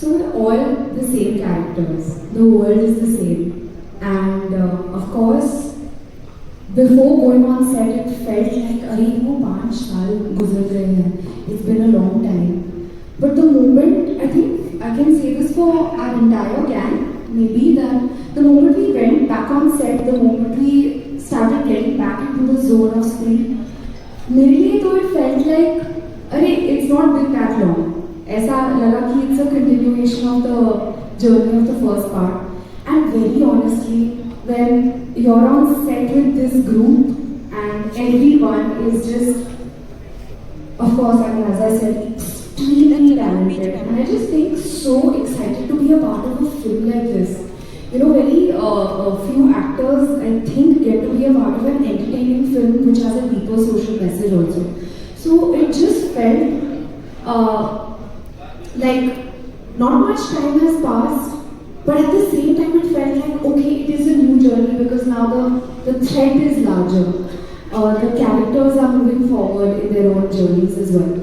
So we're all the same characters. The world is the same. And of course, before going on set, it felt like, अरे वो 5 साल गुजर गए हैं. It's been a long time. But the moment, I think I can say this for our entire gang, maybe that the moment we went back on set, the moment we started getting back into the zone of screen, मेरे लिए तो it felt like, अरे it's not been that long. ऐसा लगा कि it's a continuation of the journey of the first part. And very honestly, when you're on set with this group and everyone is just, of course, I mean, as I said, extremely talented, and I just think so excited to be a part of a film like this. You know, very few actors, I think, get to be a part of an entertaining film which has a deeper social message also. So it just felt like not much time has passed, but at the same time it felt like, okay, it is a new journey because now the thread is larger. The characters are moving forward in their own journeys as well.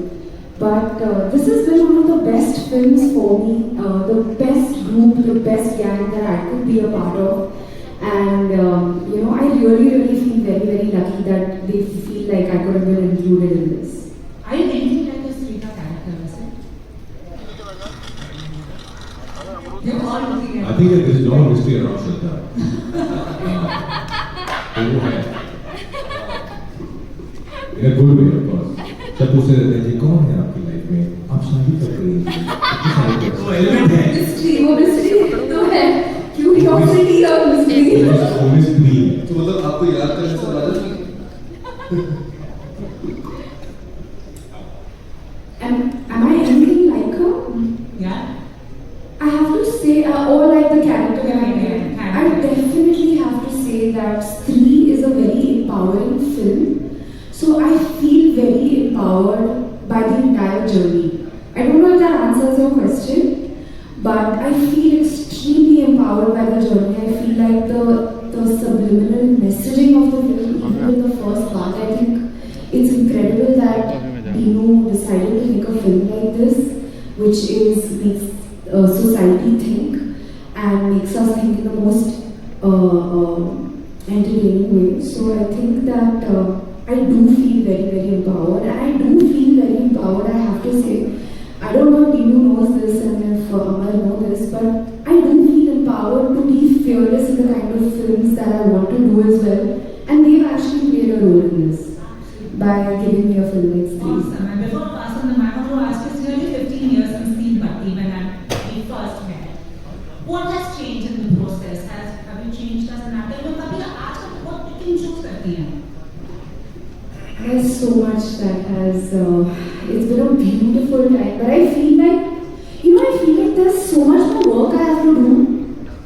But this has been one of the best films for me, the best group, the best gang that I could be a part of. And you know, I really feel very lucky that they feel like I could have been included in this. Are you thinking like a Srita character, is it? You're all looking at I think that there is no mystery around Shraddha. In a good way, of course. सब पूछते रहते हैं कि कौन है आपकी life में, आप शादी कब करेंगे? वो एलिमेंट है। मिस्ट्री तो है, क्यूरियोसिटी और मिस्ट्री। तो मतलब आपको याद करने से बात है? Am I anything like her? Yeah. I have to say, or like the character that I played, I definitely have to say that Stree is a very empowering film. So I feel very empowered by the entire journey. I don't know if that answers your question, but I feel extremely empowered by the journey. I feel like the subliminal messaging of the film, even in the first part, I think it's incredible that Dino decided to make a film like this, which makes society think and makes us think in the most entertaining way. So I think that I do feel very empowered, and I do feel very empowered, I have to say. I don't know if Dino knows this and if Amar knows this, but I do feel empowered to be fearless in the kind of films that I want to do as well. And they've actually played a role in this by giving me a film like Stree. Awesome. And before passing the mic, I want to ask you, it's nearly 15 years since Teen Bhakti when we first met. What has changed in the process? Have you changed as an actor? Because कभी आजकल बहुत picking choose करती हैं. There's so much that has, it's been a beautiful time, but I feel like, you know, I feel like there's so much more work I have to do.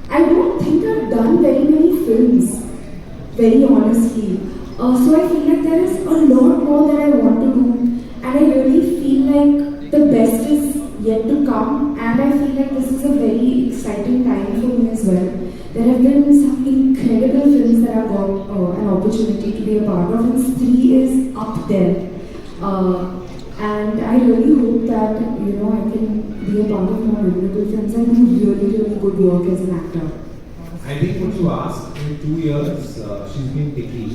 I don't think I've done very many films, very honestly. So I feel like there is a lot more that I want to do, and I really feel like the best is yet to come, and I feel like this is a very exciting time for me as well. There have been some incredible films that I've got an opportunity to be a part of, and Stree is up there. And I really hope that, you know, I can be a part of more memorable films and do really good work as an actor. I think what you asked, in 2 years, she's been picky.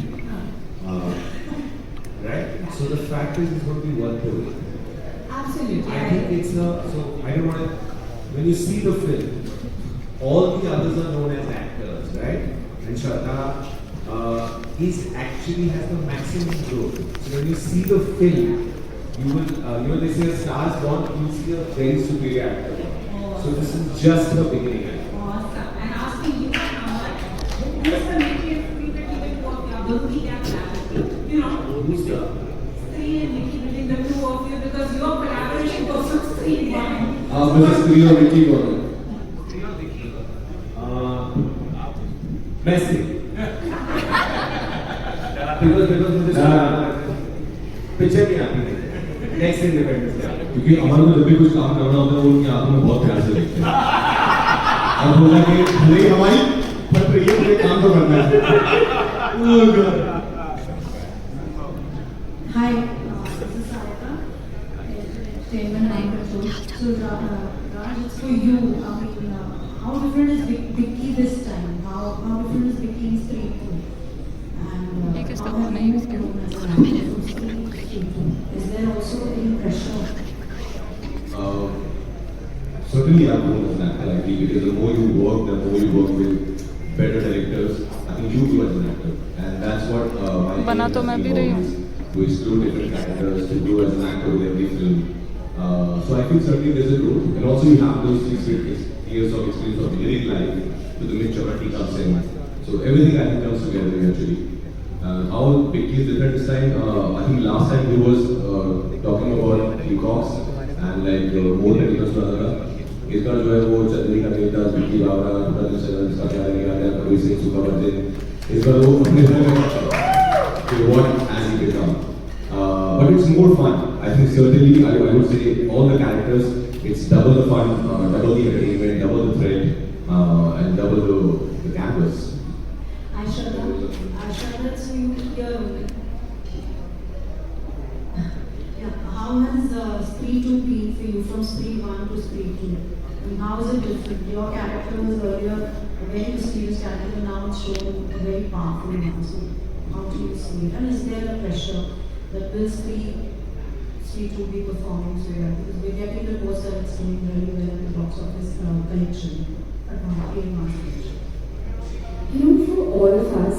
Right? So the fact is, it's going to be worth doing. Absolutely. I think it's so I don't want to, when you see the film, all the others are known as actors, right? And Shraddha actually has the maximum growth. So when you see the film, you will, you know, they say a star's born, you see a very superior actor. So this is just the beginning. Awesome. And asking you now, who's the Nikki and Stree that you will work with? You know, Who's the? Stree and Nikki between the two of you, because your collaboration goes from Stree one. Mrs. Stree or Nikki Gordon? Messi. because मुझे picture नहीं आती है next independence day क्योंकि हमारे को जब भी कुछ काम करना होता है वो उनकी आंखों में बहुत प्यार से देखते हैं और बोला कि भले ही हमारी फट रही है मुझे काम तो करना है Hi, this is Sarika, entertainment anchor. So Raj, it's for you. I mean, how different is Vicky this time? How different is Vicky in Street 2? And ये किसका how फोन है? have you इसके grown as an actor from Street 2? Is there also any pressure? Certainly, I've grown as an actor. I feel because the more you work with better directors, I think you grow as an actor, and that's what my बना aim तो has मैं been भी रही always, to explore different characters, to grow as an actor with every film. So I think certainly there's a growth, and also you have those 6 years of experience of living life to the mid Chapati comes in. So everything I think comes together eventually. How Vicky is different this time? I think last time he was talking about peacocks and like more technical stuff. इस बार जो है वो चंद्री का नेता विक्की बावरा का जो channel इसका क्या रहेगा या कभी से सुखा बजे इस बार वो अपने to what has he become. But it's more fun. I think certainly I would say all the characters, it's double the fun, double the entertainment, double the threat, and double the canvas. Aishwarya, so you here. Yeah, how has Spree 2 been for you from Spree 1 to Spree 2? I mean, how is it different? Your character was earlier a very mysterious character, now it's shown very powerful now. So how do you see it? And is there a pressure that will Spree 2 be performing so well? Because we're getting reports that it's doing really well in the box office collection. You know, for all of us,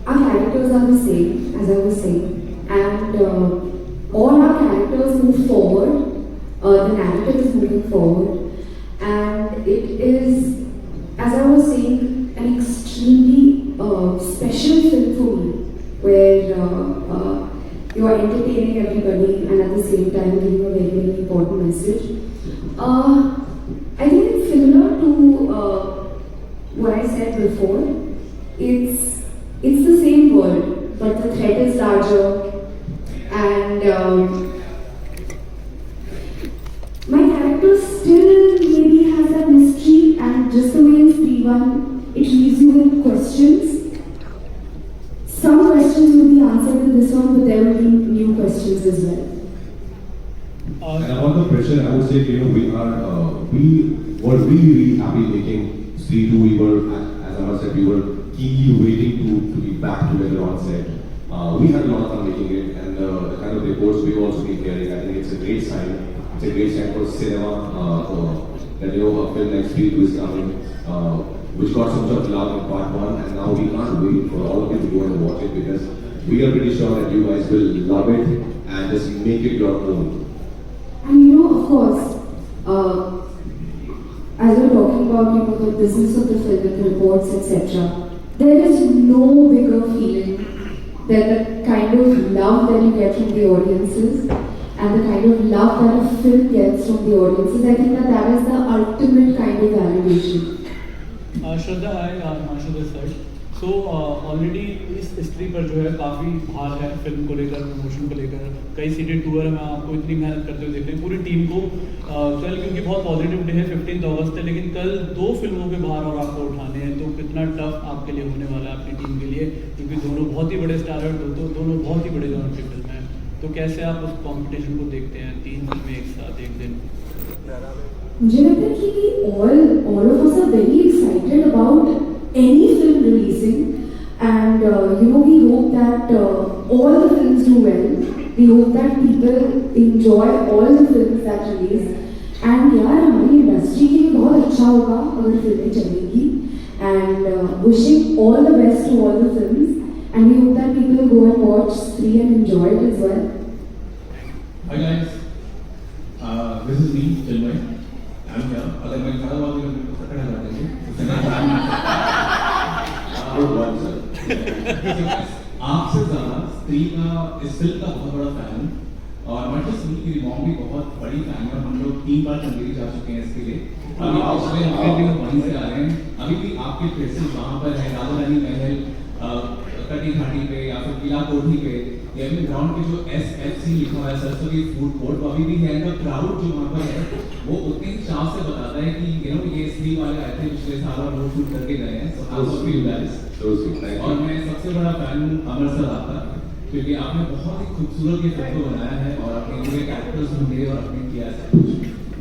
our characters are the same, as I was saying, and all our characters move forward. The narrative is moving forward, and it is, as I was saying, an extremely special film for me, where you are entertaining everybody and at the same time giving a very, very important message. I think it's similar to what I said before. It's the same world, but the threat is larger, and my character still maybe has that mystery, and just the way in Spree 1, it leaves you with questions. Some questions will be answered in this one, but there will be new questions as well. And about the pressure, I would say, we were really happy making Spree 2. We were, as Amar said, we were keenly waiting to be back together on set. We had a lot of fun making it, and the kind of reports we've also been hearing, I think it's a great sign. It's a great sign for cinema, that a film like Spree 2 is coming, which got so much of love in part 1, and now we can't wait for all of you to go and watch it, because we are pretty sure that you guys will love it and just make it your own. And you know, of course, as we're talking about, the business of the film, the reports, etc., there is no bigger feeling than the kind of love that you get from the audiences and the kind of love that a film gets from the audiences. I think that is the ultimate kind of validation. श्रद्धा है माशु this side so already इस history पर जो है काफ़ी भार है film को लेकर, प्रमोशन को लेकर, कई सीटेड टूर में आपको इतनी मेहनत करते हुए देख रहे हैं पूरी टीम को। कल क्योंकि बहुत पॉजिटिव डे है, 15 अगस्त है, लेकिन कल 2 फिल्मों के भार और आपको उठाने हैं, तो कितना टफ आपके लिए होने वाला है अपनी टीम के लिए, क्योंकि दोनों बहुत ही बड़े स्टार हैं, दोनों बहुत ही बड़े जॉनर की फिल्म हैं। तो कैसे आप उस कॉम्पिटिशन को देखते हैं, 3 फिल्में एक साथ एक दिन? मुझे लगता है कि all of us are very excited about any film releasing, and we hope that all the films do well. We hope that people enjoy all the films that release, and यार हमारी इंडस्ट्री के लिए बहुत अच्छा होगा अगर फिल्में चलेगी, and wishing all the best to all the films, and we hope that people go and watch Spree and enjoy it as well. Hi guys, this is me, Chinmay. I'm here. अगर मैं ज़्यादा बात करूँ तो पकड़ा जाता है। आपसे ज़्यादा स्त्री का इस फिल्म का बहुत बड़ा फैन हूँ, और मैं तो सुनी की मॉम भी बहुत बड़ी फैन है, और हम लोग 3 बार चंदेरी जा चुके हैं इसके लिए। अभी पिछले हफ्ते भी हम वहीं से आ रहे हैं, अभी भी आपके प्लेसेस वहाँ पर है, राजा रानी महल, कटी घाटी पे या फिर किला कोठी पे, या फिर ग्राउंड पे जो SFC लिखा हुआ है, सरस्वती फूड कोर्ट, वो अभी भी है। का क्राउड जो वहाँ पर है वो उतने चाव से बताता है कि ये स्त्री वाले आए थे पिछले साल और वो शूट करके गए हैं। और मैं सबसे बड़ा फैन हूँ अमर सर आपका, क्योंकि आपने बहुत ही खूबसूरत ये फिल्म को बनाया है और अपने पूरे कैरेक्टर्स ढूंढे और अपने किया है।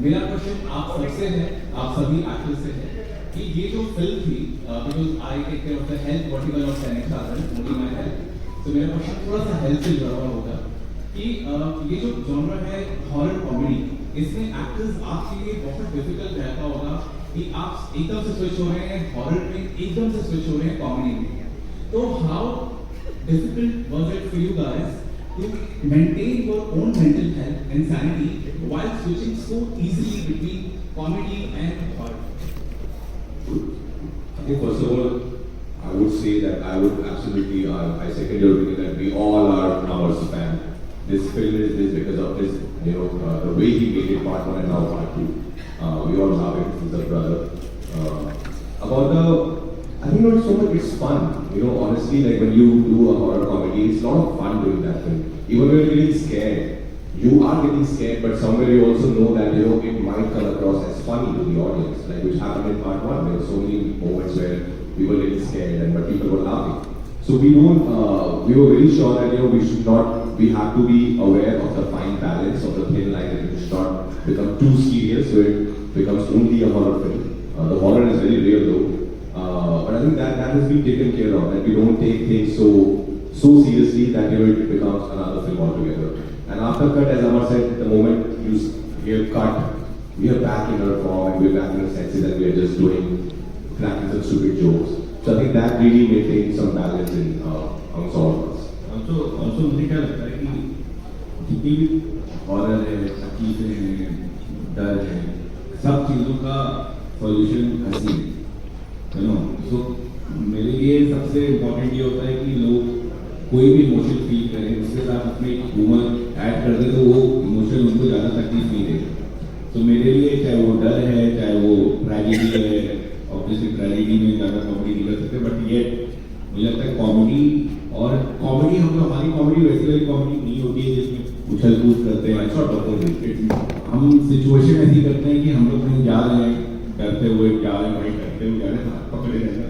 मेरा क्वेश्चन आप सबसे है, आप सभी एक्टर्स से है कि ये जो फिल्म थी, because I take care of the health vertical of सैनिक साधन, ओनली माय हेल्थ, तो मेरा क्वेश्चन थोड़ा सा हेल्थ से जुड़ा हुआ होगा कि ये जो जॉनर है हॉरर कॉमेडी, इसमें एक्टर्स आपके लिए बहुत डिफिकल्ट रहता होगा कि आप एकदम से स्विच हो रहे हैं हॉरर में, एकदम से स्विच हो रहे हैं कॉमेडी में, तो how difficult was it for you guys to maintain your own mental health and sanity while switching so easily between comedy and horror? I think first of all, I would say that I would absolutely, I second your opinion that we all are Navar's fan. This film is this because of this, the way he made it part 1 and now part 2. We all love it, he's a brother. I think not so much, it's fun. Honestly, like when you do a horror comedy, it's a lot of fun doing that film. Even when you're getting scared, you are getting scared, but somewhere you also know that, it might come across as funny to the audience, like which happened in part 1. There were so many moments where we were getting scared but people were laughing. So we were very sure that, we have to be aware of the fine balance of the thin line, that it should not become too serious, so it becomes only a horror film. The horror is very real though. But I think that has been taken care of, that we don't take things so seriously that it becomes another film altogether. And after cut, as Amar said, the moment we have cut, we are back in our form and we are back in our senses and we are just cracking some stupid jokes. So I think that really maintains some balance amongst all of us. Also मुझे क्या लगता है कि जितनी भी horror है, तकलीफें हैं, डर है, सब चीज़ों का सॉल्यूशन हंसी है। तो मेरे लिए सबसे इम्पोर्टेंट ये होता है कि लोग कोई भी इमोशन फील करें, उसके साथ अपने ह्यूमर ऐड कर दे तो वो इमोशन उनको ज़्यादा तकलीफ नहीं देगा। तो मेरे लिए चाहे वो डर है, चाहे वो ट्रेजेडी है, ऑब्वियसली ट्रेजेडी में ज़्यादा कॉमेडी नहीं कर सकते, बट ये मुझे लगता है कॉमेडी हम लोग, हमारी कॉमेडी वैसी वाली कॉमेडी नहीं होती है जिसमें उछल कूद करते हैं। हम सिचुएशन ऐसी करते हैं कि हम लोग कहीं जा रहे हैं, डरते हुए जा रहे हैं, वहीं करते हुए जा रहे हैं, हाथ पकड़े रहना,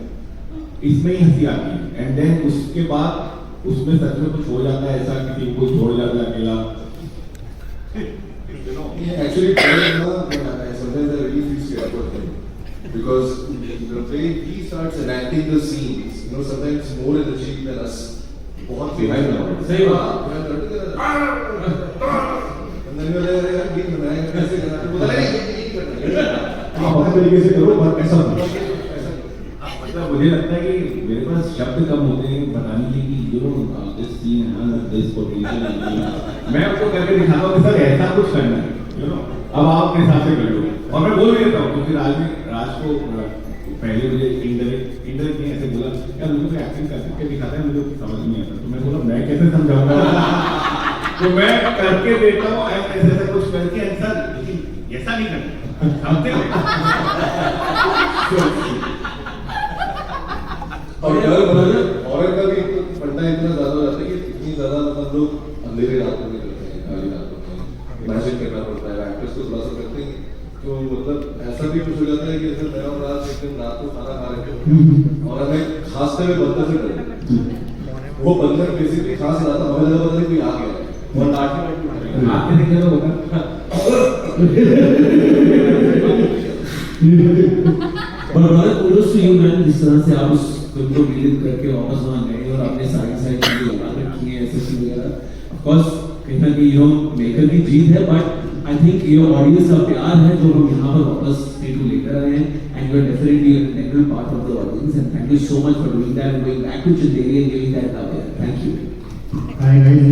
इसमें ही हंसी आती है। एंड देन उसके बाद उसमें सच में कुछ हो जाता है ऐसा, किसी को छोड़ जाता है अकेला। Actually, sometimes I really feel scared for him because the way he starts enacting the scenes, sometimes more energy than us. बहुत behind now. सही बात। And then you're like, यार ये बनाएंगे कैसे करना है? पता नहीं आप अपने तरीके से करो, पर ऐसा मतलब मुझे लगता है कि मेरे पास शब्द कम होते हैं बताने के कि this scene has this potential. मैं आपको करके दिखाता हूँ कि सर ऐसा कुछ करना है, अब आप अपने हिसाब से कर लो। और मैं बोल देता हूँ क्योंकि राज को पहले मुझे इंटरनेट ने ऐसे बोला यार मुझे तो एक्टिंग करके दिखाता है, मुझे समझ नहीं आता। तो मैं बोला मैं कैसे समझाऊंगा? तो मैं करके देता हूँ ऐसा कुछ करके, सर लेकिन ऐसा नहीं करना और हॉरर का भी फंडा इतना ज्यादा हो जाता है कि इतनी ज्यादा मतलब लोग अंधेरे रातों में करते हैं, काली रातों में इमेजिन करना पड़ता है, एक्टर्स को थोड़ा सा करते हैं तो मतलब ऐसा भी कुछ हो जाता है कि जैसे मैं और रात एक दिन रात को खाना खा रहे थे और हमें खांसते हुए बंदर से डर, वो बंदर बेसिकली खांस रहा था, हमें लगा कोई आ गया है और लाठी आपने देखा तो होगा। But kudos to you man, जिस तरह से आप उस फिल्म को डील करके वापस वहां गए और आपने सारी चीजें लगा रखी हैं एसएससी वगैरह, ऑफ कोर्स कहीं ना कहीं मेकर की जीत है, बट आई थिंक ये ऑडियंस का प्यार है जो हम यहाँ पर वापस थ्रू लेकर आए हैं, and you are definitely an integral part of the audience, and thank you so much for doing that and going back to Chandeli and giving that love here. Thank you. Hi guys,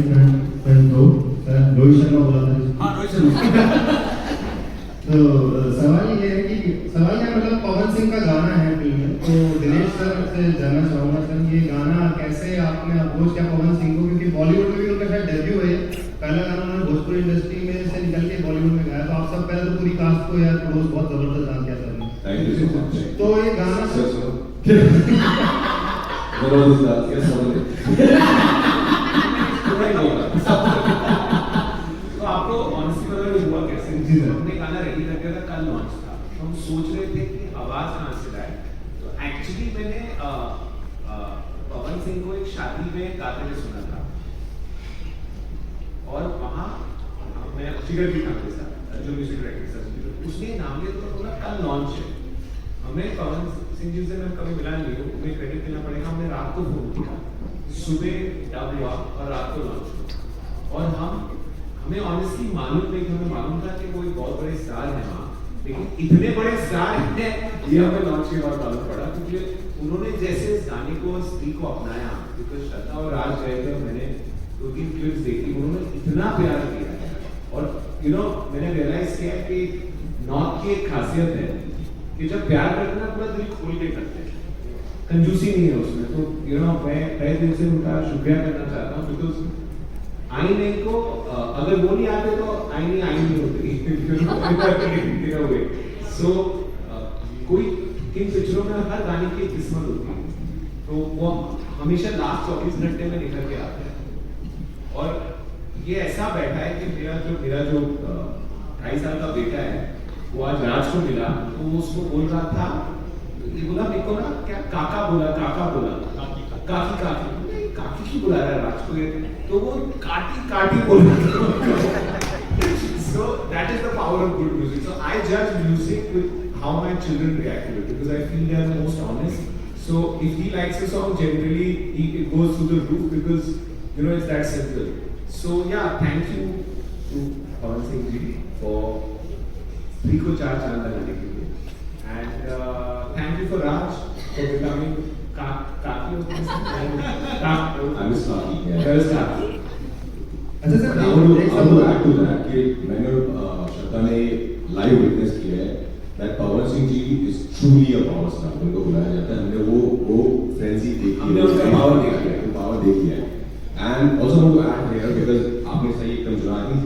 friend दो रोहित शर्मा बोला था। हाँ, रोहित शर्मा। तो सवाल ये है कि मतलब पवन सिंह का गाना है फिल्म में, तो दिनेश सर से जानना चाहूँगा सर ये गाना कैसे आपने अप्रोच किया पवन सिंह को, क्योंकि बॉलीवुड में भी उनका शायद डेब्यू है, पहला गाना उन्होंने भोजपुरी इंडस्ट्री में से निकल के बॉलीवुड में गाया, तो आप सब पहले तो पूरी कास्ट को यार रोज बहुत जबरदस्त डांस किया सर ने। Thank you so much. तो ये गाना तो आपको ऑनेस्टली बताओ हुआ कैसे? जी सर। हमने गाना रेडी कर दिया था, कल लॉन्च था, हम सोच रहे थे कि आवाज कहाँ से लाए, तो एक्चुअली मैंने पवन सिंह को एक शादी में गाते हुए सुना था और वहाँ मैं जिगर भी था मेरे साथ, जो म्यूजिक डायरेक्टर उसने नाम लिया तो बोला कल लॉन्च है। हमें पवन सिंह जी से मैं कभी मिला नहीं हूँ, उन्हें क्रेडिट देना पड़ेगा, हमने रात को फोन किया, सुबह डब हुआ और रात को लॉन्च हुआ। और हमें ऑनेस्टली मालूम नहीं, हमें मालूम था कि वो एक बहुत बड़े स्टार है वहाँ, लेकिन इतने बड़े स्टार हैं ये हमें लॉन्च के बाद मालूम पड़ा, क्योंकि उन्होंने जैसे इस गाने को, स्त्री को अपनाया, बिकॉज श्रद्धा और राज गए थे, मैंने 2-3 क्लिप्स देखी, उन्होंने इतना प्यार किया है। और मैंने रियलाइज किया कि नॉर्थ की एक खासियत है कि जब प्यार करते हैं ना पूरा दिल खोल के करते हैं, कंजूसी नहीं है उसमें। तो मैं तहे दिल से उनका शुक्रिया करना चाहता हूँ, बिकॉज आईने को अगर वो नहीं आते तो आईने नहीं होती। सो कोई इन पिक्चरों में हर गाने की किस्मत होती है, तो वो हमेशा लास्ट 24 घंटे में निकल के आते हैं। और ये ऐसा बैठा है कि मेरा जो 2.5 साल का बेटा है, वो आज राज को मिला तो वो उसको बोल रहा था, ये बोला मेरे को ना क्या काका बोला काकी की बुला रहा है राज को, तो वो काटी बोल रहा। So that is the power of good music. So I judge music with how my children react to it, because I feel they are the most honest. So if he likes a song, generally it goes through the roof, because it's that simple. So yeah, thank you to Pawan Singh ji for Three ko Char Chand lagane ke liye, and thank you for Raj for becoming Kaki. I miss Kaki. Kaki. अच्छा sir, I want to add to that कि मैंने श्रद्धा ने live witness किया है that Pawan Singh ji is truly a power star, उनको बुलाया जाता है। हमने वो फ्रेंजी देखी है, हमने उसका पावर देखा है, वो पावर देखी है। And also want to add here because आपने सही एकदम सुना कि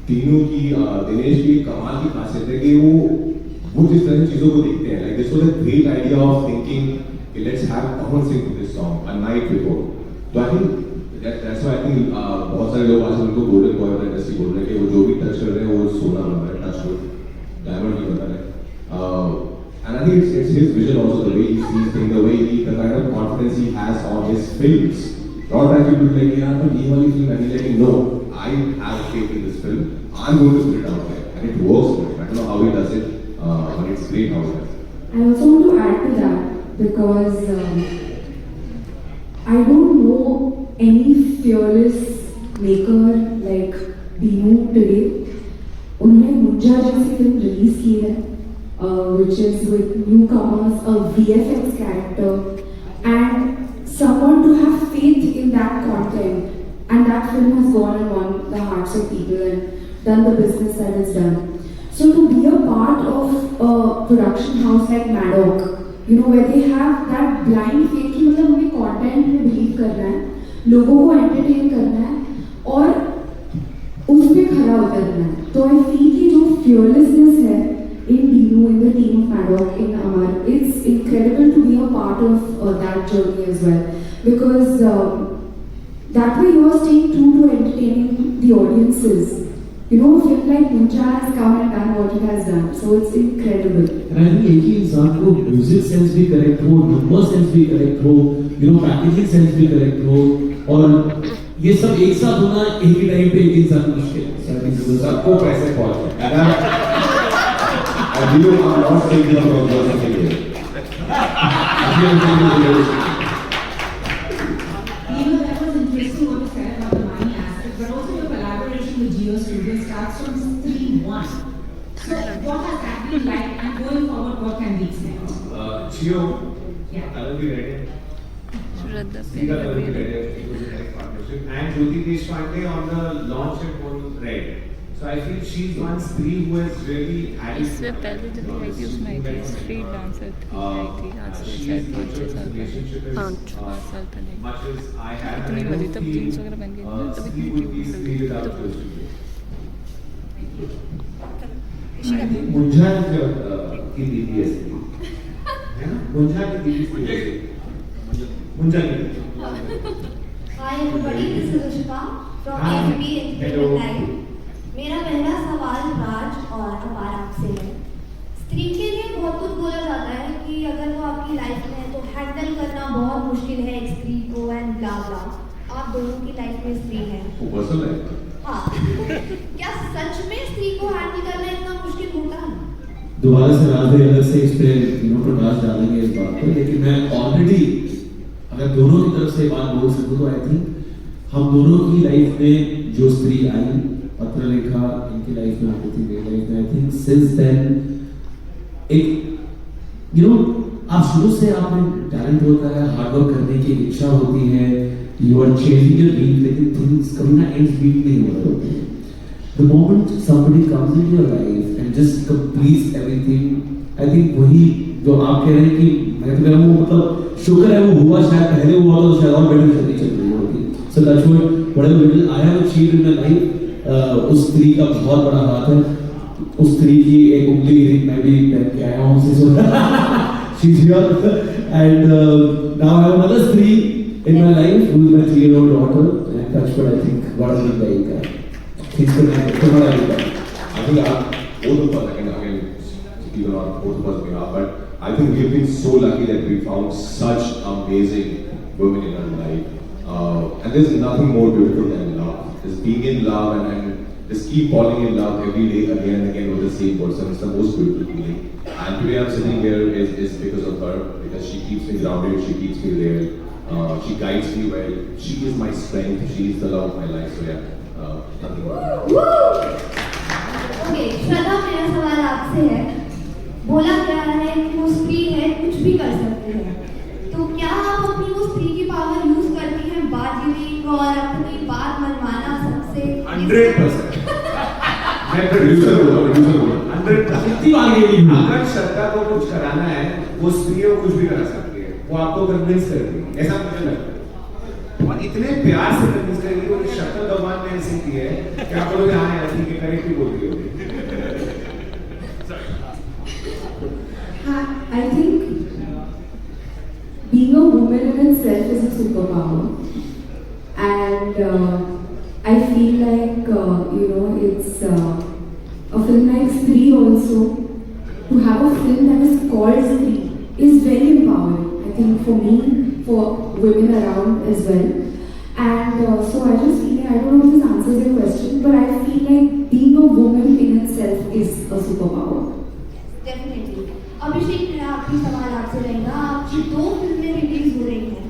तीनों की दिनेश की कमाल की खासियत है कि वो जिस तरह की चीजों को देखते हैं, like this was a great idea of thinking let's have Pawan Singh to this song a night before. तो I think that's why I think बहुत सारे लोग आजकल उनको गोल्डन बॉय ऑफ इंडस्ट्री बोल रहे हैं कि वो जो भी टच कर रहे हैं वो सोना बन रहा है, टच वुड डायमंड नहीं बन रहा है। And I think it's his vision also, the way he sees things, the kind of confidence he has on his films. Not that people like यार but ये वाली film है, like no, I have faith in this film, I'm going to put it out there, and it works for him. I don't know how he does it, but it's great how he does it. I also want to add to that because I don't know any fearless maker like Dinu today. उन्होंने मुंजा जैसी film release की है, which is with newcomers, a VFX character, and someone to have faith in that content, and that film has gone and won the hearts of people and done the business that it's done. So to be a part of a production house like Maddock, where they have that blind faith कि मतलब हमें content में believe करना है, लोगों को entertain करना है और उस पे खड़ा उतरना है। तो I feel कि जो fearlessness है in Dinu, in the team of Maddock, in Amar, it's incredible to be a part of that journey as well, because that way you are staying true to entertaining the audiences. A film like Muncha has come and done what it has done, so it's incredible. And I think एक ही इंसान को music sense भी correct हो, number sense भी correct हो, packaging sense भी correct हो, और ये सब एक साथ होना एक ही टाइम पे एक इंसान मुश्किल है। सबको पैसे पहुंचे and I'm not saying that I'm not saying it. That was interesting what you said about the money aspect, but also your collaboration with Geo Studios starts from Stream 1. So what has that been like, and going forward, what can we expect? Geo, Yeah. I will be ready. Sriga will be ready. It was a direct partnership. And Jyoti Deshpande on the launch at One Red. So I feel she's one Stree who has really added. इससे पहले जब आई थी उसमें आई थी street dancer थी आई थी आज से शायद 5-6 साल पहले Much as I have, इतनी I बड़ी don't तब feel, जीन्स वगैरह पहन के ना तब Stree इतनी would be क्यूट Stree लगी without तो those two. मुंझा की दीदी है Stree, है ना? मुंझा की दीदी Stree है। मुंझा की। Hi everybody, this is Rushika from Hi. AFP Hello. Entertainment Line. मेरा पहला सवाल राज और अपार आपसे है। स्त्री के लिए बहुत कुछ बोला जाता है कि अगर वो आपकी लाइफ में है तो हैंडल करना बहुत मुश्किल है एक स्त्री को एंड ब्ला ब्ला। आप दोनों की लाइफ में स्त्री है। वो पर्सनल है। हाँ क्या सच में स्त्री को हैंडल करना इतना मुश्किल होता है? दोबारा से राधे अलग से इस पे प्रकाश डालेंगे इस बात पे, लेकिन मैं ऑलरेडी अगर दोनों की तरफ से बात बोल सकूं तो आई थिंक हम दोनों की लाइफ में जो स्त्री आई, पत्र लिखा, इनकी लाइफ में आती थी, मेरी लाइफ में, आई थिंक सिंस देन एक आप शुरू से आप में टैलेंट होता है, हार्डवर्क करने की इच्छा होती है, you are changing your dream, लेकिन थिंग्स कभी ना एंड बीट नहीं हो रहे होते हैं. The moment somebody comes into your life and just completes everything, I think वही जो आप कह रहे हैं कि मैं तो कह रहा हूँ मतलब शुक्र है वो हुआ, शायद पहले हुआ तो शायद और बेटर जर्नी चल रही होगी. So that's whatever little I have achieved in my life, उस स्त्री का बहुत बड़ा हाथ है. उस स्त्री की एक उंगली मैं भी पहन के आया हूँ से she's here and now I have another स्त्री in my life who is my 3-year-old daughter and that's what I think God has been very kind. I think both of us, again, even on both of us behalf, but I think we've been so lucky that we found such amazing women in our life. And there's nothing more beautiful than love. Just being in love and just keep falling in love every day again and again with the same person. It's the most beautiful feeling. And today I'm sitting here is because of her, because she keeps me grounded, she keeps me there, she guides me well. She is my strength, she is the love of my life. So yeah. Nothing more. Okay, Shraddha, मेरा सवाल आपसे है. बोला गया है कि वो स्त्री है, कुछ भी कर सकती है. तो क्या आप अपनी वो स्त्री की पावर यूज करती हैं बार्गेनिंग और अपनी बात मनवाना सबसे? 100%. मैं प्रोड्यूसर हूँ. 100%. कितनी बार्गेनिंग? अगर श्रद्धा को कुछ कराना है, वो स्त्रियों कुछ भी करा सकती है. वो आपको कन्विंस करती है. ऐसा मुझे लगता है. और इतने प्यार से कन्विंस करेगी, वो शक्ल भगवान ने ऐसी की है कि आप बोलोगे हाँ यार ठीक है, करेक्ट ही बोलती होगी. I think being a woman in itself is a superpower, and I feel like it's a film like Stree also. To have a film that is called Stree is very empowering. I think for me, for women around as well. And so I just feel, I don't know if this answers your question, but I feel like being a woman in itself is a superpower. Definitely. अभिषेक, मेरा आखिरी सवाल आपसे रहेगा. आपकी 2 फिल्में release हो रही हैं.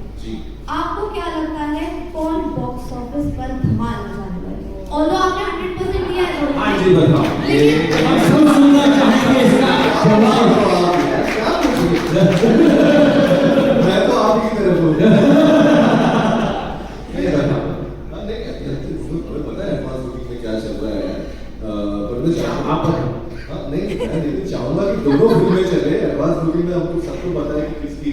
आपको क्या लगता है कौन बॉक्स ऑफिस पर धमाल मचाने वाला है? Although आपने 100% दिया है. हाँ जी बताओ. हम सुनना चाहेंगे इसका जवाब. मैं तो आप ही की तरफ हूँ. नहीं पता है एडवांस बुकिंग में क्या चल रहा है. पर मैं आप नहीं चाहूंगा कि दोनों फिल्में चले. एडवांस बुकिंग में हमको सबको पता है कि किसकी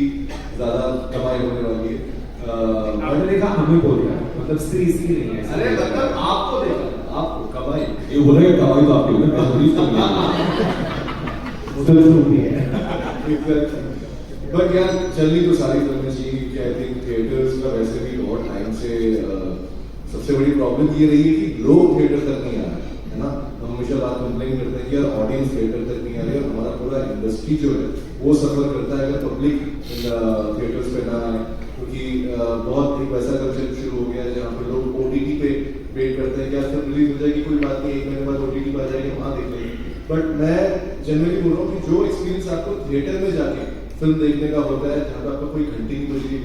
ज्यादा कमाई होने वाली है. आपने देखा, हमें बोल रहा है मतलब स्त्री नहीं है. अरे मतलब आपको देखा, आपको कमाई ये बोलेगा कमाई तो आपकी होगी. बट यार चलनी तो सारी फिल्में चाहिए कि आई थिंक थिएटर्स का वैसे भी बहुत टाइम से सबसे बड़ी प्रॉब्लम ये रही है कि लोग थिएटर तक नहीं आ रहे है ना. हम हमेशा बात कंप्लेन करते हैं कि यार ऑडियंस थिएटर तक नहीं आ रही और हमारा पूरा इंडस्ट्री जो है वो सफर करता है अगर पब्लिक थिएटर्स पे ना आए. क्योंकि बहुत एक वैसा कल्चर शुरू हो गया है जहाँ पे लोग OTT पे वेट करते हैं कि यार फिल्म रिलीज हो जाएगी, कोई बात नहीं, 1 महीने बाद OTT पे आ जाएगी, वहाँ देख लेंगे. बट मैं जनरली बोल रहा हूँ कि जो एक्सपीरियंस आपको थिएटर में जाके फिल्म देखने का होता है, जहाँ पे आपको कोई घंटी नहीं बज रही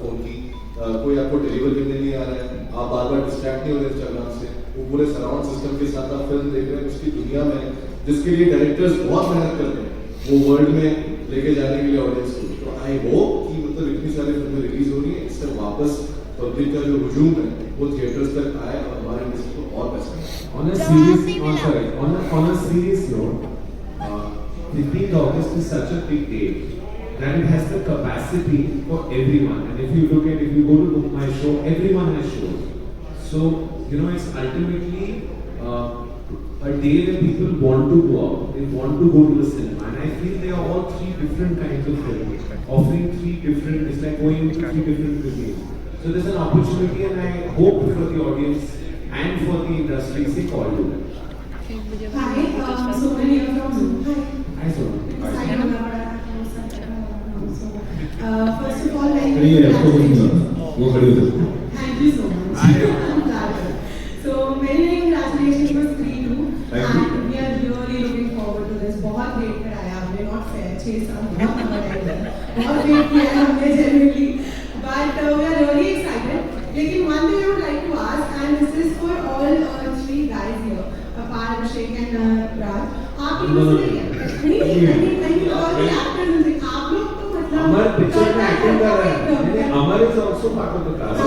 फोन की, कोई आपको डिलीवर करने नहीं आ रहा है, आप बार बार डिस्ट्रैक्ट नहीं हो रहे इंस्टाग्राम से, वो पूरे सराउंड सिस्टम के साथ आप फिल्म देख रहे हैं उसकी दुनिया में, जिसके लिए डायरेक्टर्स बहुत मेहनत करते हैं वो वर्ल्ड में लेके जाने के लिए ऑडियंस को. तो आई होप कि मतलब इतनी सारी फिल्में रिलीज हो रही है, इससे वापस पब्लिक का जो हुजूम है वो थिएटर्स तक आए और हमारे इंडस्ट्री को और पैसा मिले. On a serious note, 15th August is such a big date that it has the capacity for everyone. And if you go to book my show, everyone has shows. So it's ultimately a day where people want to go out, they want to go to the cinema, and I feel they are all 3 different kinds of films, offering 3 different. It's like going into 3 different cuisines. So there's an opportunity, and I hope for the audience and for the industry, say call you. Hi, Soman here from Zoom. Hi Soman. First of all, thank you so much. So, मेरी लेकर आया आपने, not fair, 6 साल बहुत लंबा time है, बहुत wait किया है हमने genuinely, but we are really excited. लेकिन one thing I would like to ask, and this is for all 3 guys here, Apar, Abhishek and Raj, आप लोग नहीं all the actors, आप लोग तो मतलब हमारे पिक्चर में एक्टिंग कर रहे हैं, हमारे is also part of the cast.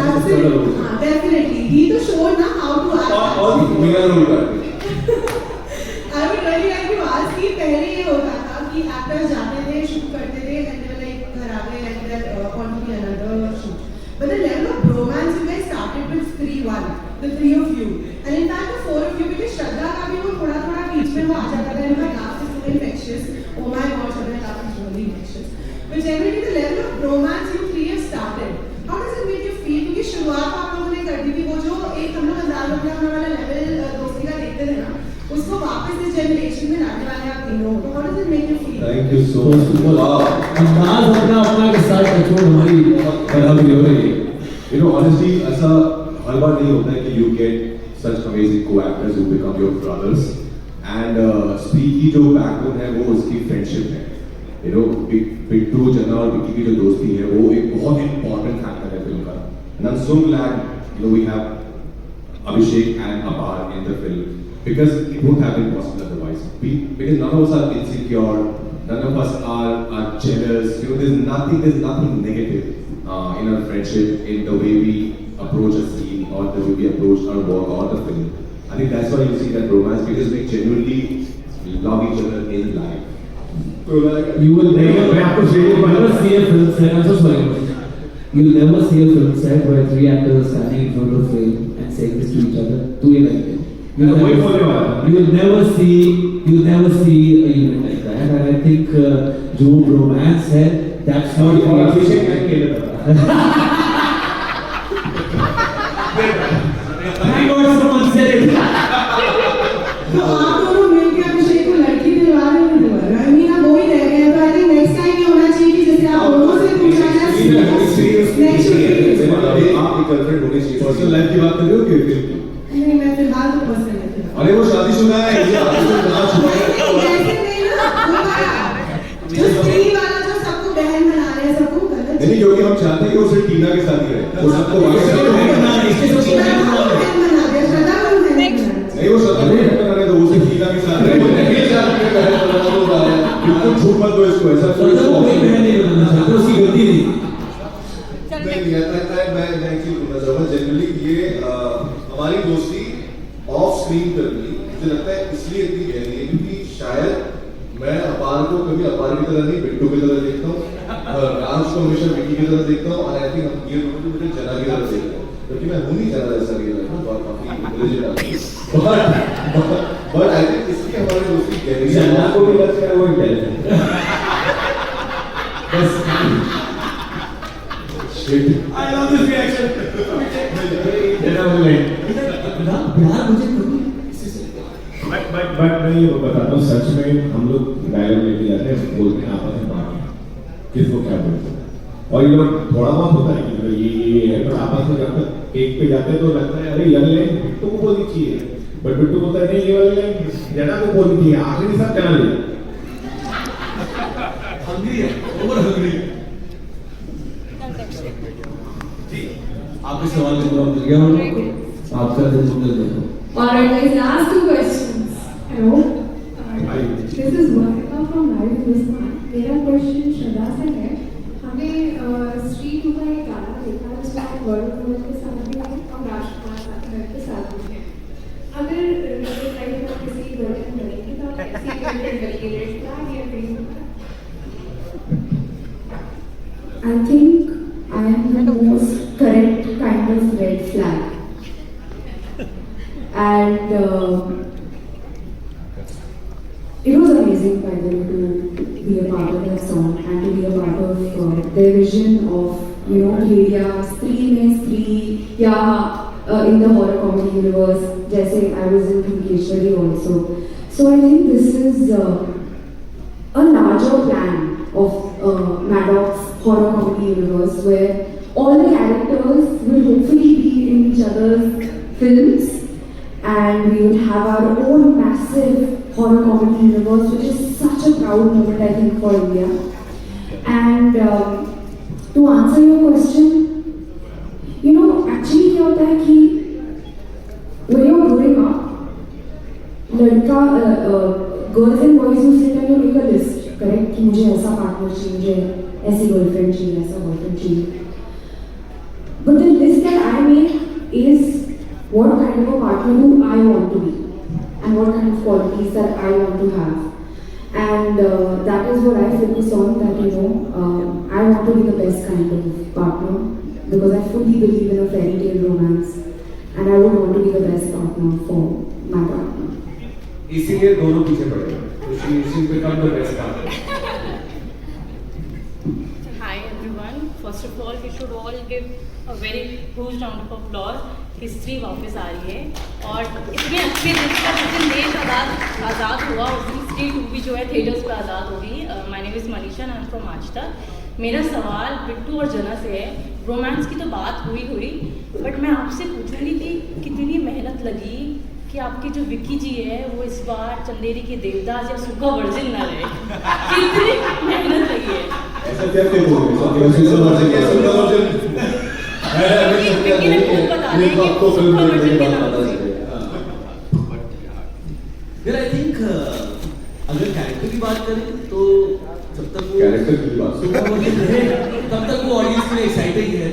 Definitely ही तो showed ना how to act. और मेरा रोल करते हैं. I would really like to ask कि पहले ये होता था कि एक्टर्स जाते थे, शूट करते थे, and they were like घर आ गए and they're on to be another shoot. But the level of bromance you guys started with Spree 1, the 3 of you, and in fact the 4 of you, because Shraddha का भी वो थोड़ा बीच में वो आ जाता था, and my laugh is so infectious. Oh my God, Shraddha laugh is really infectious. But generally the level of bromance you 3 have started, how does it make you feel? क्योंकि शुरुआत आप लोगों ने कर दी थी, वो जो एक हम लोग ₹1000 वाला लेवल दोस्ती का देखते थे ना, उसको वापस इस जनरेशन में लाने वाले आप तीनों हो, तो how does it make you feel? Thank you so much. अंदाज अपना के साथ छोड़ हमारी बराबरी हो रही है. You know, honestly, ऐसा हर बार नहीं होता है कि you get such amazing co-actors who become your brothers. And Spree की जो backbone है वो उसकी friendship है. You know, बिट्टू, जना और विक्की की जो दोस्ती है वो एक बहुत important factor है फिल्म का. And I'm so glad we have Abhishek and Apar in the film because it wouldn't have been possible otherwise. Because none of us are insecure, none of us are jealous. You know, there's nothing negative in our friendship, in the way we approach a scene or the way we approach our work or the film. I think that's why you see that romance, because we genuinely love each other in life. You will never see a film set. I'm so sorry. You will never see a film set where 3 actors are standing in front of frame and saying this to each other. Do it like that. You will never see a unit like that. And I think जो romance है, that's not Thank God someone said it. तो आप दोनों मिलके अभिषेक को लड़की दिलवा रहे हो दोबारा? I mean, आप वो ही रह गए हैं, तो I think next time ये होना चाहिए कि जैसे आप दोनों से पूछा गया next week. आपकी गर्लफ्रेंड होनी चाहिए. पर्सनल लाइफ की बात कर रहे हो कि फिल्म की? नहीं, मैं फिलहाल तो पर्सनल लाइफ की बात. अरे वो शादीशुदा है, ये शादीशुदा है. ऐसे नहीं ना, जो स्त्री वाला जो सबको बहन बना रहे हैं, सबको गलत. नहीं, क्योंकि हम चाहते हैं कि वो सिर्फ टीना के साथ ही रहे. वो सबको नहीं, वो श्रद्धा को बहन बना रहे, तो वो सिर्फ टीना के साथ रहे. बिल्कुल झूठ मत दो इसको, ऐसा उसकी गलती नहीं. मैं एक्चुअली बोलना चाहूँगा जनरली ये हमारी दोस्ती ऑफ स्क्रीन पर भी मुझे लगता है इसलिए इतनी गहरी है क्योंकि शायद मैं अपार को कभी अपार की तरह नहीं बिट्टू की तरह देखता हूँ, राज को हमेशा विक्की की तरह देखता हूँ, और आई थिंक हम ये दोनों मुझे जना की तरह देखते हैं क्योंकि मैं हूँ नहीं जना जैसा रियल लाइफ में, बहुत काफी इंटेलिजेंट बट आई थिंक इसलिए हमारी दोस्ती गहरी है. जना को भी लगता है वो intelligent. I love this reaction. But मैं ये बताता हूँ, सच में हम लोग डायलॉग लेके जाते हैं, बोलते हैं आपस में बात किसको क्या बोलते हैं, और ये लोग थोड़ा बहुत होता है कि ये है, पर आपस में जब तक एक पे जाते हैं तो लगता है अरे ये वाली लाइन बिट्टू को बोलनी चाहिए, बट बिट्टू बोलता है नहीं ये वाली लाइन जना को बोलनी चाहिए, आखिरी सब जना ले. हंग्री है, ओवर हंग्री है. आपके सवाल का जवाब मिल गया हम लोग को. आपका दिल सुन देखो. Alright guys, last 2 questions. Hello. This is Varika from Live Hindustan. मेरा क्वेश्चन श्रद्धा से है. हमें स्ट्रीट टू का एक गाना देखा है जिसमें आप वरुण धवन के साथ भी हैं और राजकुमार के साथ भी हैं. अगर रियल लाइफ में किसी वर्जन बनेगी तो आप कैसी वर्जन बनेगी? रेड फ्लैग या green flag? I think I am the most correct kind of red flag. And it was amazing by the way to be a part of that song and to be a part of their vision of Bhedia, Spree mein Spree, या in the horror comedy universe, जैसे I was in Keshwari also. So I think this is a larger plan of Maddox's horror comedy universe where all the characters will hopefully be in each other's films. And we will have our own massive horror comedy universe, which is such a proud moment, I think, for India. And to answer your question, you know, actually क्या होता है कि when you're growing up, लड़का girls and boys who sit and you make a list, correct? कि मुझे ऐसा partner चाहिए, मुझे ऐसी girlfriend चाहिए, ऐसा boyfriend चाहिए. But the list that I make is what kind of a partner do I want to be, and what kind of qualities that I want to have. And that is what I focus on, that you know, I want to be the best kind of partner because I fully believe in a fairy tale romance and I would want to be the best partner for my partner. इसीलिए दोनों पीछे पड़े हैं, तो she become the best partner. Hi everyone. First of all, we should all give a very huge round of applause. History वापस आ रही है और इतने अच्छे दिन का जिस दिन देश आज़ाद हुआ उस दिन हिस्ट्री 2 भी जो है थिएटर्स पर आज़ाद होगी. My name is Manisha and I am from आज तक. मेरा सवाल बिट्टू और जना से है. रोमांस की तो बात हुई बट मैं आपसे पूछूंगी कि कितनी मेहनत लगी कि आपकी जो विक्की जी है वो इस बार चंदेरी के देवदास या सूखा वर्जिन ना रहे. कितनी मेहनत लगी है. ऐसा क्या बोल रहे हैं? सूखा वर्जिन विक्की ने खुद बता दिया कि सूखा वर्जिन के नाम से. Well, I think अगर कैरेक्टर की बात करें तो जब तक वो कैरेक्टर की बात तब तक वो ऑडियंस के लिए एक्साइटिंग है,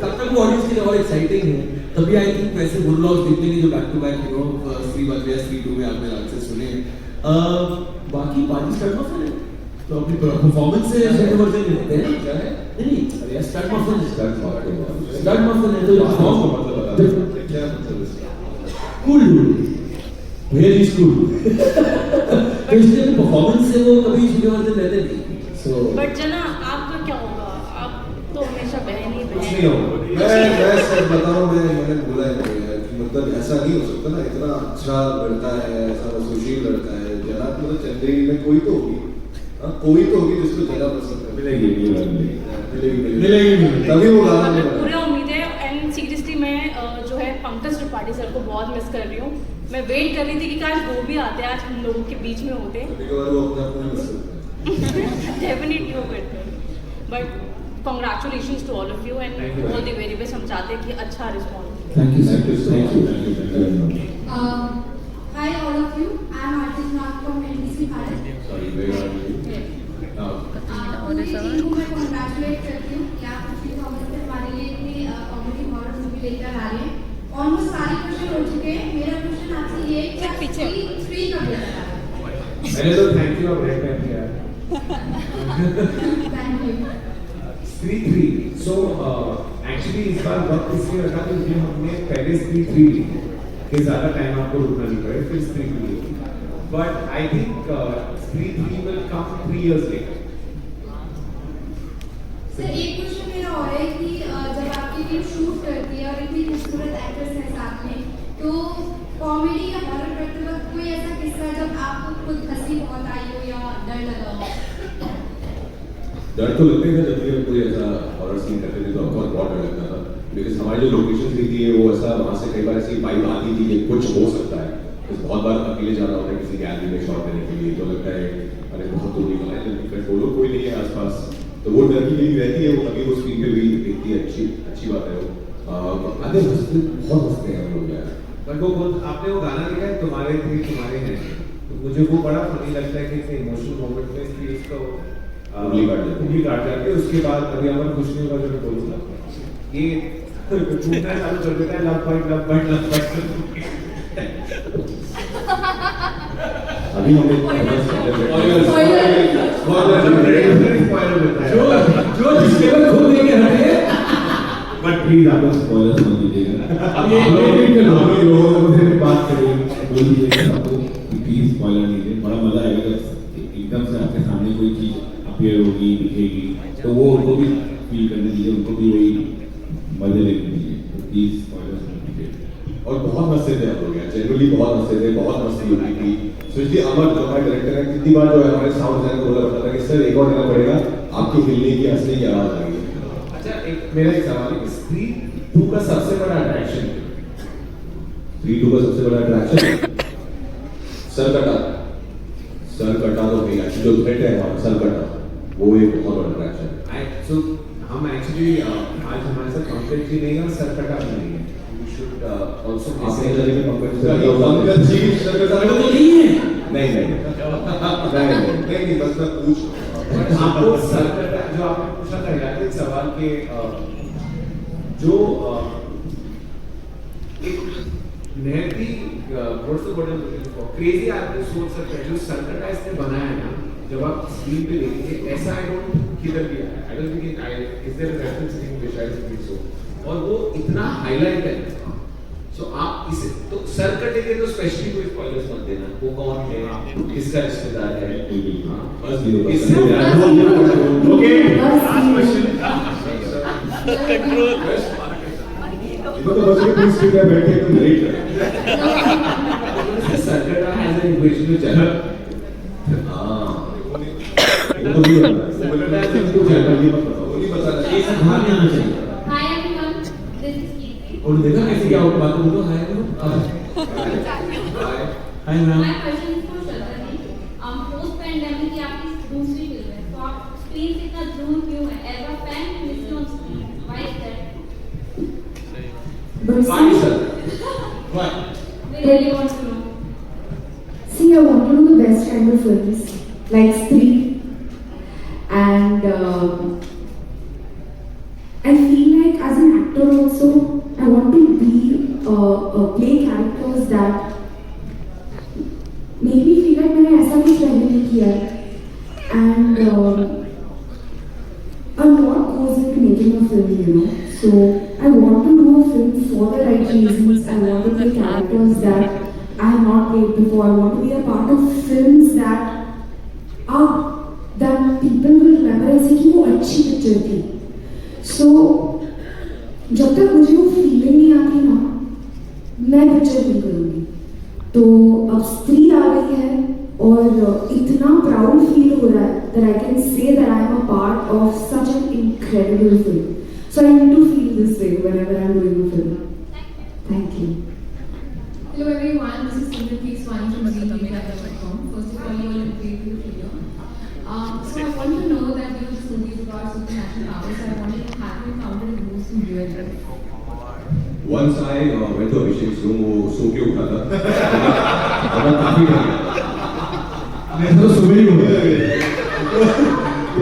तब तक वो ऑडियंस के लिए और एक्साइटिंग है. तभी आई थिंक वैसे बुरलॉग जितने भी जो back to back you know Stree 1 या स्त्री 2 में आपने रात से सुने. बाकी पार्टी स्टार्ट ऑफ है तो अपनी परफॉर्मेंस से सेकंड वर्जन लेते हैं क्या है नहीं अरे स्टार्ट ऑफ है तो सॉन्ग का मतलब बता क्या मतलब कूल वेरी कूल. तो इसलिए परफॉर्मेंस से वो कभी सेकंड वर्जन लेते नहीं. सो बट जना आपका क्या होगा? आप तो हमेशा बहन ही कुछ नहीं होगा. मैं सर बता रहा हूँ, मैंने बोला है कि मतलब ऐसा नहीं हो सकता ना. इतना अच्छा लड़का है, ऐसा सुशील लड़का है. जना मतलब चंदेरी में कोई तो होगी, कोई तो होगी जिसको जना पसंद है. मिलेगी तभी वो गाना पूरा उम्मीद है. एंड सीरियसली मैं जो है पंकज त्रिपाठी सर को बहुत मिस कर रही हूँ. मैं वेट कर रही थी कि काश वो भी आते, आज हम लोगों के बीच में होते. डेफिनेटली वो करते हैं. But congratulations to all of you and all the very best. हम चाहते हैं कि अच्छा response. Thank you. Hi all of you. I am Arjun Nath from NBC Bharat. Sorry, where are you? पूरी टीम को मैं congratulate करती हूँ कि आप पिछले कॉमेडी से हमारे लिए इतनी कॉमेडी हॉरर मूवी लेकर आ रहे हैं. ऑलमोस्ट सारे क्वेश्चन हो चुके हैं. मेरा क्वेश्चन आपसे ये है कि आप फ्री कब लेकर आ रहे हैं? मैंने तो थैंक यू अब रेड टाइम किया. Thank you. स्त्री 3. सो एक्चुअली इस बार वक्त इसलिए रखा क्योंकि हमने पहले स्त्री 3 ली कि ज़्यादा टाइम आपको रुकना नहीं पड़े, फिर स्त्री 2 ली. बट आई थिंक स्त्री 3 will come 3 years later. Sir एक क्वेश्चन मेरा और है कि जब आपकी टीम शूट करती है और इतनी खूबसूरत एक्ट्रेस है साथ में, तो कॉमेडी या हॉरर करते वक्त कोई ऐसा किस्सा जब आपको खुद हंसी बहुत आई हो या डर लगा हो? डर तो लगते थे जब भी हम कोई ऐसा हॉरर सीन करते थे तो ऑफकोर्स बहुत डर लगता था. बिकॉज हमारी जो लोकेशन भी थी वो ऐसा वहाँ से कई बार ऐसी वाइब आती थी कि कुछ हो सकता है. तो बहुत बार अकेले जाना होता है किसी गैलरी में शॉट लेने के लिए, तो लगता है अरे बहुत दूर निकला है, जल्दी कंट्रोल कोई नहीं है आसपास. तो वो डर की नहीं रहती है. वो कभी वो स्क्रीन पे भी इतनी अच्छी बात है. वो आगे बहुत हंसते हैं हम लोग यार. बट वो आपने वो गाना लिखा है तुम्हारे थे तुम्हारे हैं, तो मुझे वो बड़ा फनी लगता है कि इमोशनल मोमेंट में इसकी उसका उंगली काट जाती है. उसके बाद अभी अमर कुछ नहीं होगा जो मैं बोलूँगा ये छूटना चालू कर देता है. लव फाइट अभी हमने जो डिस्क्लेमर खोल देंगे हटे. बट प्लीज आप स्पॉयलर्स मत दीजिएगा. अब ये लोगों से बात करें बोल दीजिएगा आपको प्लीज स्पॉइलर नहीं दे. बड़ा मजा आएगा जब एकदम से आपके सामने कोई चीज अपीयर होगी दिखेगी तो वो उनको भी फील करने दीजिए, उनको भी वही मजे लेने दीजिए. तो प्लीज स्पॉयलर्स मत दीजिए. और बहुत हंसते थे हम लोग यार, जनरली बहुत हंसते थे, बहुत मस्ती होती थी. स्पेशली अमर जो हमारे डायरेक्टर है कितनी बार जो है हमारे साउंड डिजाइन को बोला पड़ता था कि सर एक और देना पड़ेगा, आपके हिलने की हंसने की आवाज आ रही है. अच्छा मेरा एक सवाल है, स्त्री 2 का सबसे बड़ा अट्रैक्शन, स्त्री 2 का सबसे बड़ा अट्रैक्शन सर कटा. कटा तो नहीं है, जो थ्रेट है हमारा सर कटा, वो एक बहुत बड़ा अट्रैक्शन है। सो हम एक्चुअली आज हमारे साथ पंकज जी नहीं है और सर कटा भी नहीं है। वी शुड आल्सो आपने इधर में पंकज पंकज जी सर कटा तो नहीं है, नहीं बस मैं पूछ आपको सर कटा जो आपने पूछा था याद है सवाल के जो एक नहती what's the word for crazy आदमी सोच सकता है जो सर कटा इसने बनाया है ना, जब आप स्क्रीन पे देखेंगे ऐसा आई डोंट किधर भी आया, I don't think I is there a reference in English, I don't think so, और वो इतना हाईलाइट है। सो आप इसे तो सर कटे के तो स्पेशली कोई स्पॉयलर्स मत देना, वो कौन है, किसका रिश्तेदार है, हां बस किससे ओके लास्ट क्वेश्चन कंट्रोल तो बस ये पूछ के बैठे तो रेट सर कटा हैज एन इक्वेशन टू चल वो तो नहीं होता है, वो जानना ये मत बताओ, वो नहीं बताना, ये सब ध्यान में आना चाहिए। Hi everyone, this is Kirti. और देखा कैसे क्या बात बोलो, hi hi ma'am. My question is for Shraddha ji. Post pandemic की आपकी दूसरी फिल्म है, तो आप स्क्रीन से इतना दूर क्यों है? As a fan, you miss you on screen. Why is that? But Why, sir? Why? We really want to know. see, I want to do the best kind of films, like Stree. And I feel like as an actor also, I want to be play characters that make me feel like मैंने ऐसा कुछ पहले नहीं किया है, and a lot goes into making a film, you know. So I want to do a film for the right reasons. I want to play characters that I have not played before. I want to be a part of films that people will remember ऐसे कि वो अच्छी picture थी। So जब तक मुझे वो feeling नहीं आती ना, मैं पिक्चर नहीं करूँगी। तो अब स्त्री आ गई है और इतना प्राउड फील हो रहा है that I can say that I am a part of such an incredible film. So I need to feel this way whenever I'm doing a film. Thank you. Hello everyone, this is Simran Swani from ZeeMedia.com. First of all, you all look very beautiful here. So I want to know that this movie is about supernatural powers. So I wanted to have you encountered a ghost in real life. Once I went to Abhishek's room, वो सो के उठा था, और काफी डर गया। मैं तो सुबह ही उठ गया।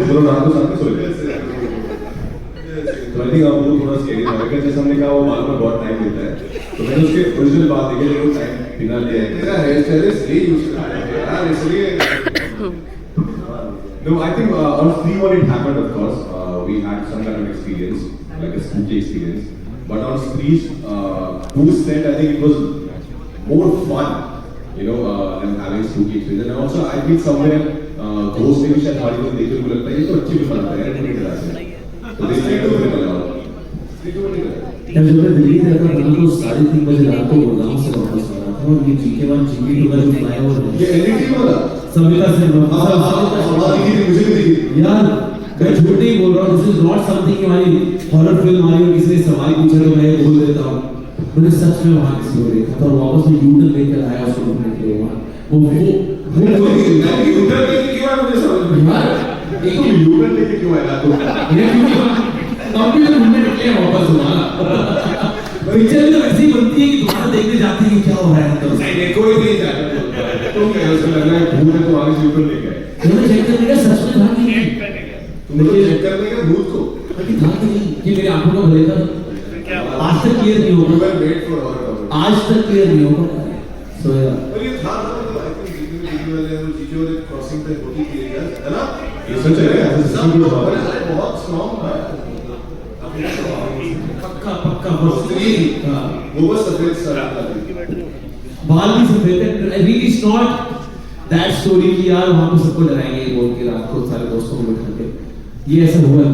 दोनों रात को साथ में सो गए। तो आई थिंक अब वो थोड़ा स्केरी था, लेकिन जैसे हमने कहा वो मालूम में बहुत टाइम लेता है, तो मैंने उसके ओरिजिनल बात देखी, लेकिन टाइम बिना लिया है। मेरा हेयर स्टाइल इसलिए यूज करता है यार, इसलिए No, I think on Stree what it happened, of course, we had some kind of experience, like a spooky experience. But on Stree's booth set, I think it was more fun, you know, than having spooky experience. And also, I feel somewhere ghost में भी शायद हमारी को देखने को लगता है ये तो अच्छी भी बनता है, नहीं डरा से। तो this Stree 2 में बनाओ, Stree 2 में नहीं डरा। जब मैं दिल्ली रहता था तो 3:30 बजे रात को गुड़गांव से वापस आ रहा था, और ये GK1 GP2 का जो फ्लाईओवर है, ये एलईडी वाला सविता से मुझे भी देखी यार, मैं झूठ नहीं बोल रहा हूँ, दिस इज नॉट समथिंग हमारी हॉरर फिल्म आ रही हो, किसी ने सवाल पूछा तो मैं बोल देता हूँ, मैंने सच में वहाँ किसी को देखा था और वापस में यूटर्न लेकर आया उसको ढूंढने के लिए। वो यूटर्न लेके क्यों आया मुझे समझ में यार, एक तो यूटर्न लेके क्यों आया तो कंप्यूटर ढूंढने निकले वापस वहाँ, पिक्चर तो ऐसी बनती है कि दोबारा देखने जाते हैं क्या हो रहा है, तो नहीं देखो ही नहीं जाता तो क्या उसको लग रहा है भूत है तो आगे से यूटर्न लेके आए, मैंने चेक करने का सच में था कि नहीं, तुमने चेक करने का भूत को कि था कि नहीं, कि मेरी आंखों का भले था, आज तक क्लियर नहीं होगा, आज तक क्लियर नहीं होगा। सो यार पर ये था ना, आई थिंक जीपी वाले और जीके वाले क्रॉसिंग पे होती क्लियर है ना, ये सच है, बहुत स्ट्रांग है पक्का पक्का वो बस सफेद सर बाल भी सफेद है। I think it's not that story कि यार वहां पे सबको डराएंगे बोल के रात को सारे दोस्तों को बिठा के, ये ऐसा हुआ है।